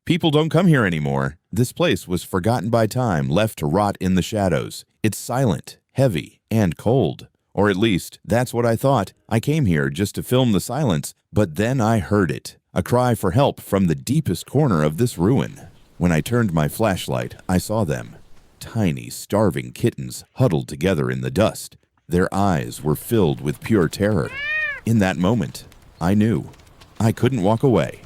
People don't come here anymore. This place was forgotten by time, left to rot in the shadows. It's silent, heavy, and cold. Or at least, that's what I thought. I came here just to film the silence, but then I heard it. A cry for help from the deepest corner of this ruin. When I turned my flashlight, I saw them. Tiny, starving kittens huddled together in the dust. Their eyes were filled with pure terror. In that moment, I knew. I couldn't walk away.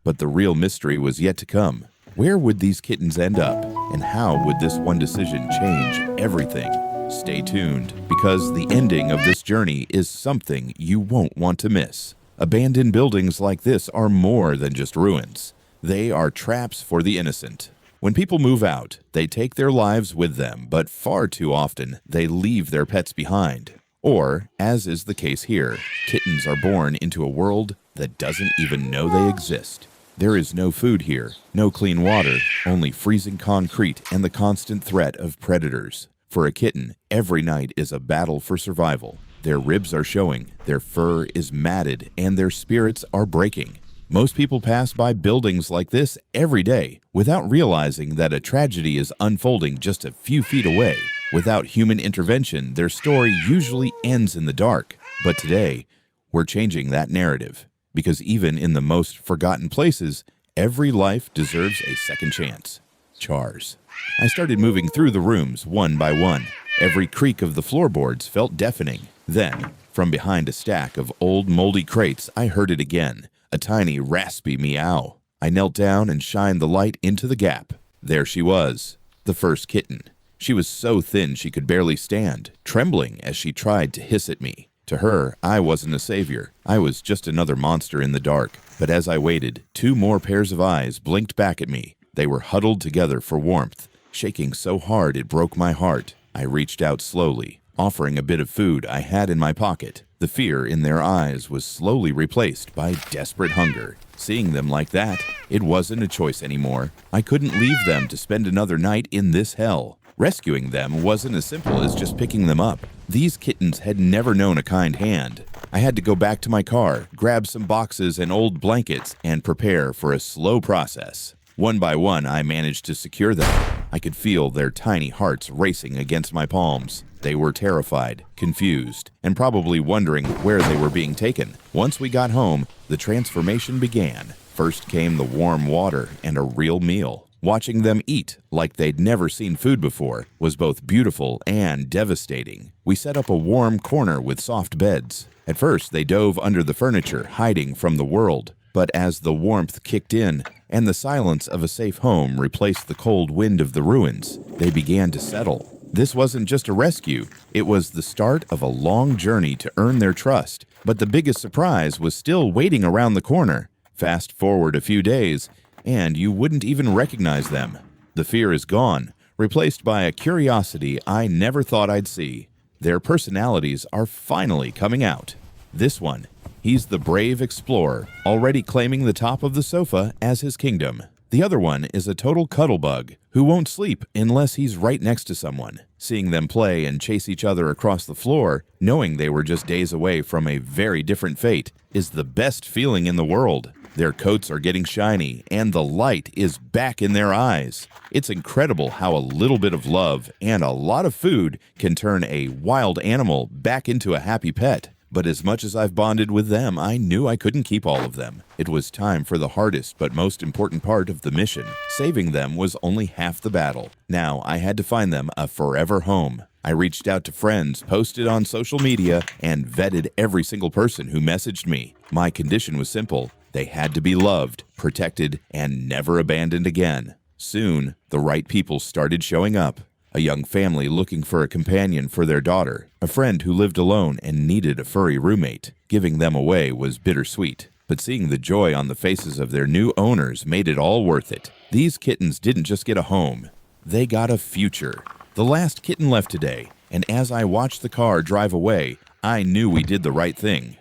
But the real mystery was yet to come. Where would these kittens end up? And how would this one decision change everything? Stay tuned, because the ending of this journey is something you won't want to miss. Abandoned buildings like this are more than just ruins. They are traps for the innocent. When people move out, they take their lives with them, but far too often, they leave their pets behind. Or, as is the case here, kittens are born into a world that doesn't even know they exist. There is no food here, no clean water, only freezing concrete and the constant threat of predators. For a kitten, every night is a battle for survival. Their ribs are showing, their fur is matted, and their spirits are breaking. Most people pass by buildings like this every day without realizing that a tragedy is unfolding just a few feet away. Without human intervention, their story usually ends in the dark. But today, we're changing that narrative. Because even in the most forgotten places, every life deserves a second chance. Chars. I started moving through the rooms one by one. Every creak of the floorboards felt deafening. Then, from behind a stack of old moldy crates, I heard it again, a tiny raspy meow. I knelt down and shined the light into the gap. There she was, the first kitten. She was so thin she could barely stand, trembling as she tried to hiss at me. To her, I wasn't a savior. I was just another monster in the dark. But as I waited, 2 more pairs of eyes blinked back at me. They were huddled together for warmth, shaking so hard it broke my heart. I reached out slowly, offering a bit of food I had in my pocket. The fear in their eyes was slowly replaced by desperate hunger. Seeing them like that, it wasn't a choice anymore. I couldn't leave them to spend another night in this hell. Rescuing them wasn't as simple as just picking them up. These kittens had never known a kind hand. I had to go back to my car, grab some boxes and old blankets, and prepare for a slow process. One by one, I managed to secure them. I could feel their tiny hearts racing against my palms. They were terrified, confused, and probably wondering where they were being taken. Once we got home, the transformation began. First came the warm water and a real meal. Watching them eat like they'd never seen food before was both beautiful and devastating. We set up a warm corner with soft beds. At first, they dove under the furniture, hiding from the world. But as the warmth kicked in and the silence of a safe home replaced the cold wind of the ruins, they began to settle. This wasn't just a rescue. It was the start of a long journey to earn their trust. But the biggest surprise was still waiting around the corner. Fast forward a few days, and you wouldn't even recognize them. The fear is gone, replaced by a curiosity I never thought I'd see. Their personalities are finally coming out. This one, he's the brave explorer, already claiming the top of the sofa as his kingdom. The other one is a total cuddlebug who won't sleep unless he's right next to someone. Seeing them play and chase each other across the floor, knowing they were just days away from a very different fate, is the best feeling in the world. Their coats are getting shiny, and the light is back in their eyes. It's incredible how a little bit of love and a lot of food can turn a wild animal back into a happy pet. But as much as I've bonded with them, I knew I couldn't keep all of them. It was time for the hardest but most important part of the mission. Saving them was only half the battle. Now I had to find them a forever home. I reached out to friends, posted on social media, and vetted every single person who messaged me. My condition was simple. They had to be loved, protected, and never abandoned again. Soon, the right people started showing up. A young family looking for a companion for their daughter, a friend who lived alone and needed a furry roommate. Giving them away was bittersweet, but seeing the joy on the faces of their new owners made it all worth it. These kittens didn't just get a home, they got a future. The last kitten left today, and as I watched the car drive away, I knew we did the right thing.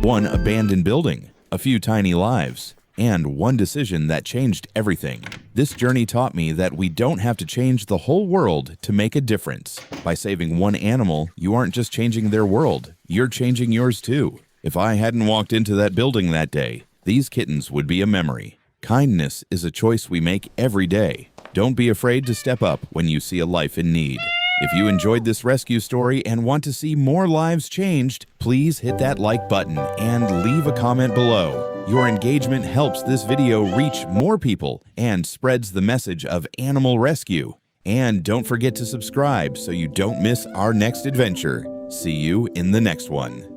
one abandoned building, a few tiny lives, and one decision that changed everything. This journey taught me that we don't have to change the whole world to make a difference. By saving one animal, you aren't just changing their world, you're changing yours too. If I hadn't walked into that building that day, these kittens would be a memory. Kindness is a choice we make every day. Don't be afraid to step up when you see a life in need. If you enjoyed this rescue story and want to see more lives changed, please hit that like button and leave a comment below. Your engagement helps this video reach more people and spreads the message of animal rescue. And don't forget to subscribe so you don't miss our next adventure. See you in the next one.